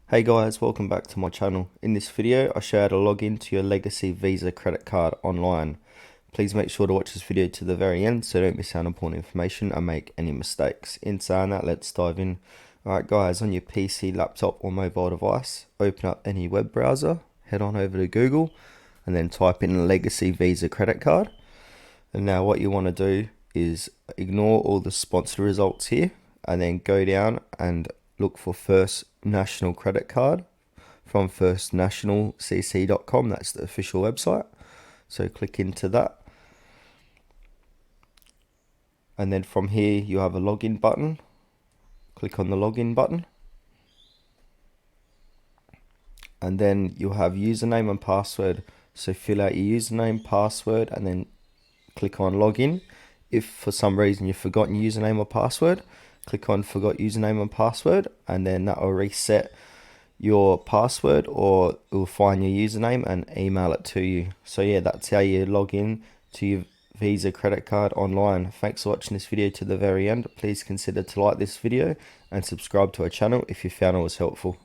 Hey guys, welcome back to my channel. In this video, I show you how to log into your Legacy Visa credit card online. Please make sure to watch this video to the very end so you don't miss out on important information and make any mistakes. In saying that, let's dive in. Alright guys, on your PC, laptop or mobile device, open up any web browser, head on over to Google and then type in Legacy Visa credit card. And now what you want to do is ignore all the sponsor results here and then go down and look for First National Credit Card from firstnationalcc.com. That's the official website. So click into that. And then from here you have a login button. Click on the login button. And then you'll have username and password. So fill out your username, password, and then click on login. If for some reason you've forgotten username or password, click on forgot username and password, and then that will reset your password, or it will find your username and email it to you. So yeah, that's how you log in to your Visa credit card online. Thanks for watching this video to the very end. Please consider to like this video and subscribe to our channel if you found it was helpful.